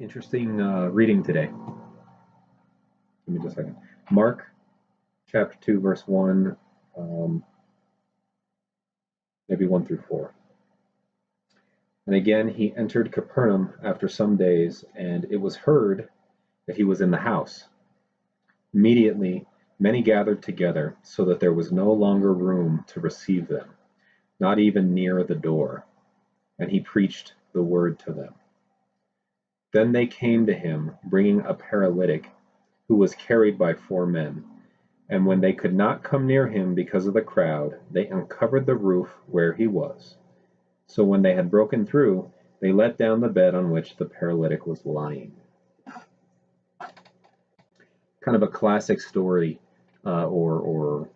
Interesting reading today. Give me just a second. Mark chapter 2, verse 1, um, maybe 1 through 4. And again, he entered Capernaum after some days, and it was heard that he was in the house. Immediately, many gathered together, so that there was no longer room to receive them, not even near the door. And he preached the word to them. Then they came to him, bringing a paralytic who was carried by 4 men. And when they could not come near him because of the crowd, they uncovered the roof where he was. So when they had broken through, they let down the bed on which the paralytic was lying. Kind of a classic story, or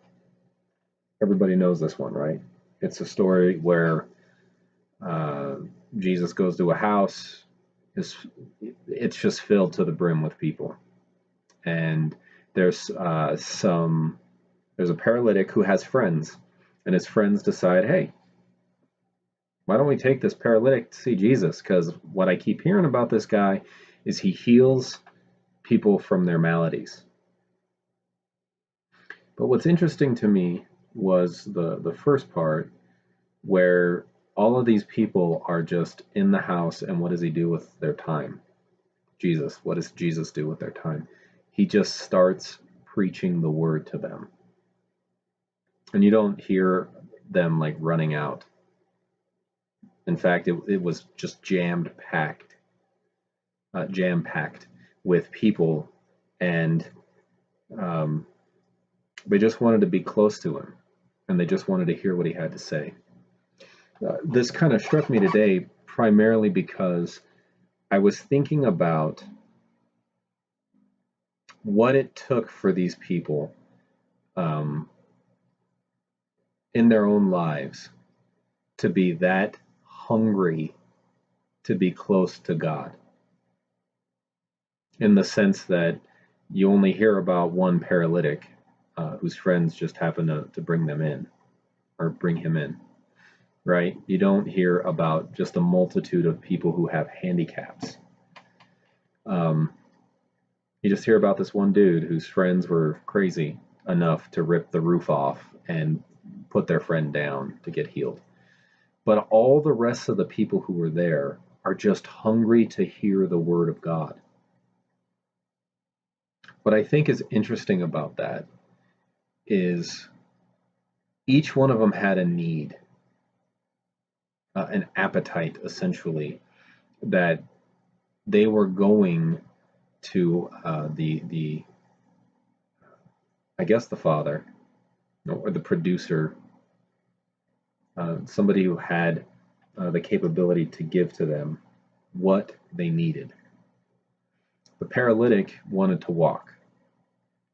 everybody knows this one, right? It's a story where Jesus goes to a house. It's just filled to the brim with people, and there's a paralytic who has friends, and his friends decide, hey, why don't we take this paralytic to see Jesus? Because what I keep hearing about this guy is he heals people from their maladies. But what's interesting to me was the first part, where all of these people are just in the house, and what does he do with their time? Jesus. What does Jesus do with their time? He just starts preaching the word to them. And you don't hear them like running out. In fact, it was just jam-packed with people, and they just wanted to be close to him, and they just wanted to hear what he had to say. This kind of struck me today primarily because I was thinking about what it took for these people in their own lives to be that hungry to be close to God, in the sense that you only hear about one paralytic whose friends just happen to bring them in, or bring him in, right? You don't hear about just a multitude of people who have handicaps. You just hear about this one dude whose friends were crazy enough to rip the roof off and put their friend down to get healed. But all the rest of the people who were there are just hungry to hear the word of God. What I think is interesting about that is each one of them had a need, an appetite, essentially, that they were going to I guess the father, or the producer, somebody who had the capability to give to them what they needed. The paralytic wanted to walk,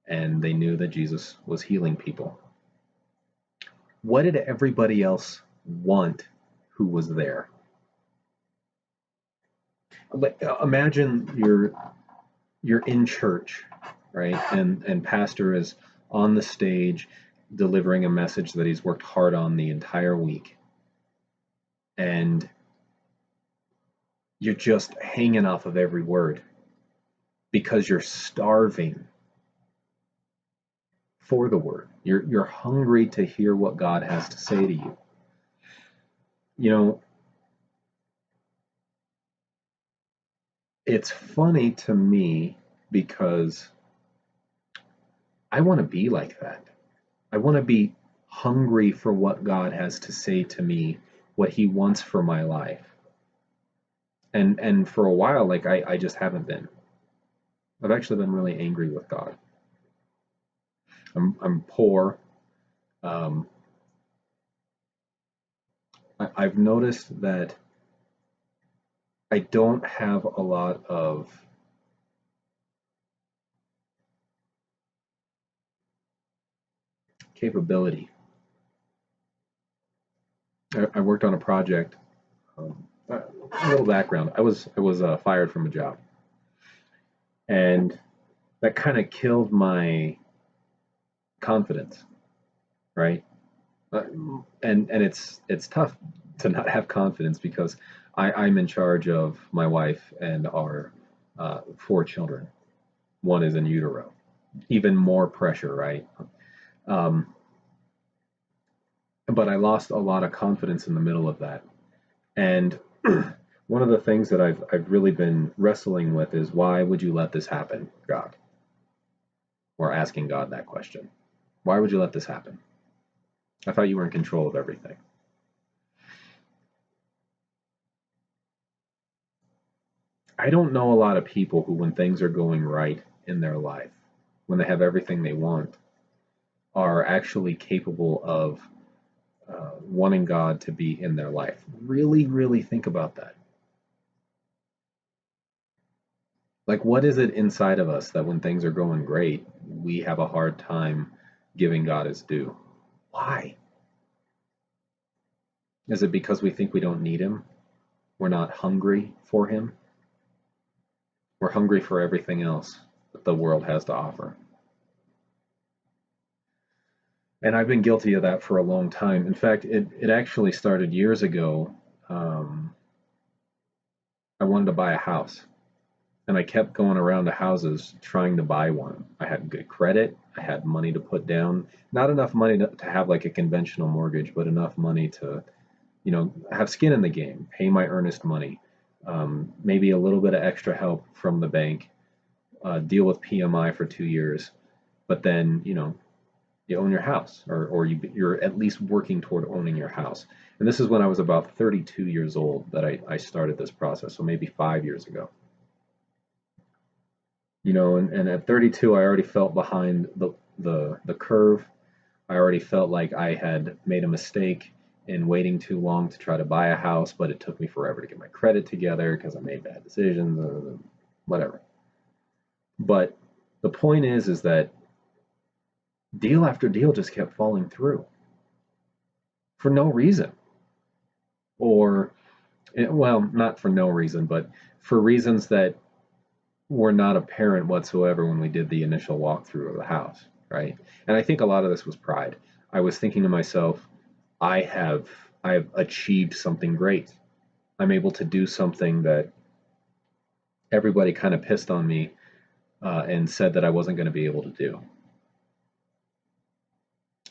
and they knew that Jesus was healing people. What did everybody else want who was there? Imagine you're in church, right? And pastor is on the stage delivering a message that he's worked hard on the entire week. And you're just hanging off of every word because you're starving for the word. You're hungry to hear what God has to say to you. You know, it's funny to me because I want to be like that. I want to be hungry for what God has to say to me, what he wants for my life. And for a while, like I just haven't been. I've actually been really angry with God. I'm poor. I've noticed that I don't have a lot of capability. I worked on a project. A little background: I was fired from a job, and that kind of killed my confidence, right? And it's tough to not have confidence because I'm in charge of my wife and our 4 children. One is in utero. Even more pressure, right? Um, but I lost a lot of confidence in the middle of that. And one of the things that I've really been wrestling with is, why would you let this happen, God? Or asking God that question. Why would you let this happen? I thought you were in control of everything. I don't know a lot of people who, when things are going right in their life, when they have everything they want, are actually capable of wanting God to be in their life. Really, really think about that. Like, what is it inside of us that when things are going great, we have a hard time giving God his due? Why? Is it because we think we don't need him? We're not hungry for him? We're hungry for everything else that the world has to offer. And I've been guilty of that for a long time. In fact, it actually started years ago. I wanted to buy a house, and I kept going around to houses trying to buy one. I had good credit. I had money to put down. Not enough money to have like a conventional mortgage, but enough money to, have skin in the game, pay my earnest money, maybe a little bit of extra help from the bank, deal with PMI for 2 years, but then, you own your house, or you're at least working toward owning your house. And this is when I was about 32 years old that I started this process, so maybe 5 years ago. And at 32, I already felt behind the curve. I already felt like I had made a mistake in waiting too long to try to buy a house, but it took me forever to get my credit together because I made bad decisions, whatever. But the point is that deal after deal just kept falling through for no reason. Or, well, not for no reason, but for reasons that were not apparent whatsoever when we did the initial walkthrough of the house, right? And I think a lot of this was pride. I was thinking to myself, I have achieved something great. I'm able to do something that everybody kind of pissed on me and said that I wasn't going to be able to do.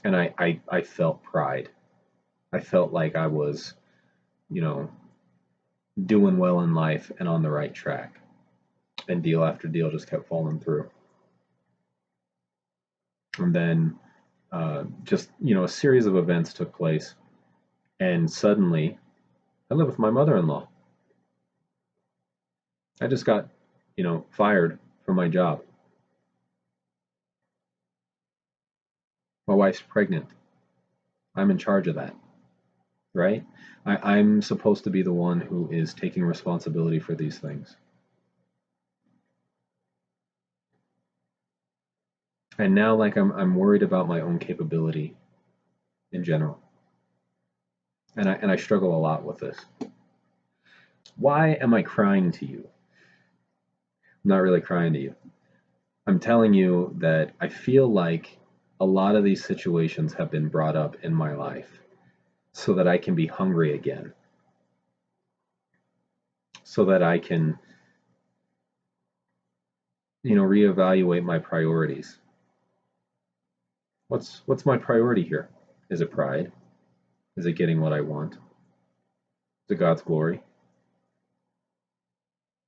And I felt pride. I felt like I was, doing well in life and on the right track. And deal after deal just kept falling through. And then just, a series of events took place. And suddenly, I live with my mother-in-law. I just got, fired from my job. My wife's pregnant. I'm in charge of that, right? I'm supposed to be the one who is taking responsibility for these things. And now, like, I'm worried about my own capability in general. And I struggle a lot with this. Why am I crying to you? I'm not really crying to you. I'm telling you that I feel like a lot of these situations have been brought up in my life so that I can be hungry again. So that I can, reevaluate my priorities. What's my priority here? Is it pride? Is it getting what I want? Is it God's glory?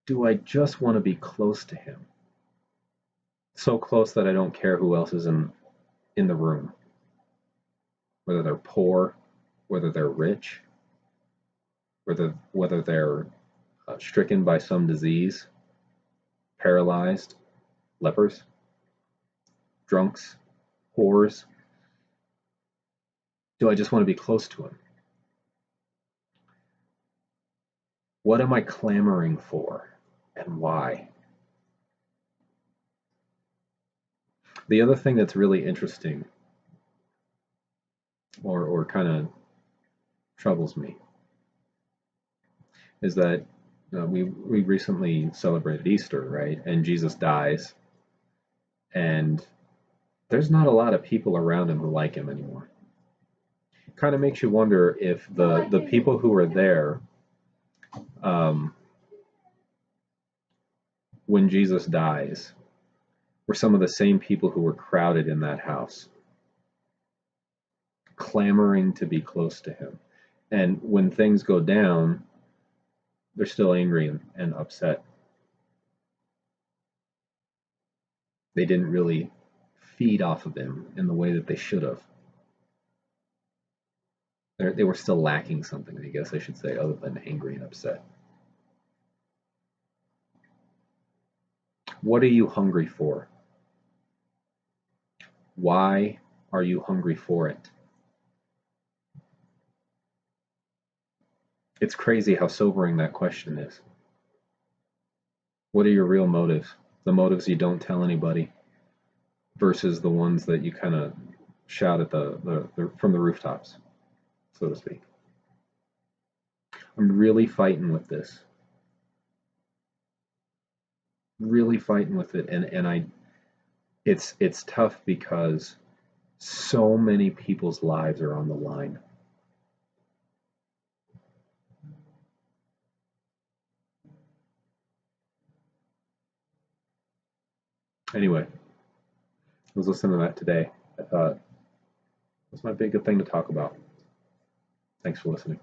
Do I just want to be close to him? So close that I don't care who else is in the room. Whether they're poor, whether they're rich, whether they're stricken by some disease, paralyzed, lepers, drunks, whores. Do I just want to be close to him? What am I clamoring for, and why? The other thing that's really interesting, or kind of troubles me, is that we recently celebrated Easter, right? And Jesus dies, and there's not a lot of people around him who like him anymore. It kind of makes you wonder if the people who were there when Jesus dies were some of the same people who were crowded in that house, clamoring to be close to him. And when things go down, they're still angry and upset. They didn't really feed off of him in the way that they should have. They were still lacking something, I guess I should say, other than angry and upset. What are you hungry for? Why are you hungry for it? It's crazy how sobering that question is. What are your real motives? The motives you don't tell anybody versus the ones that you kind of shout at from the rooftops, so to speak. I'm really fighting with this. Really fighting with it, and it's tough because so many people's lives are on the line. Anyway, I was listening to that today. I thought, that's my big thing to talk about. Thanks for listening.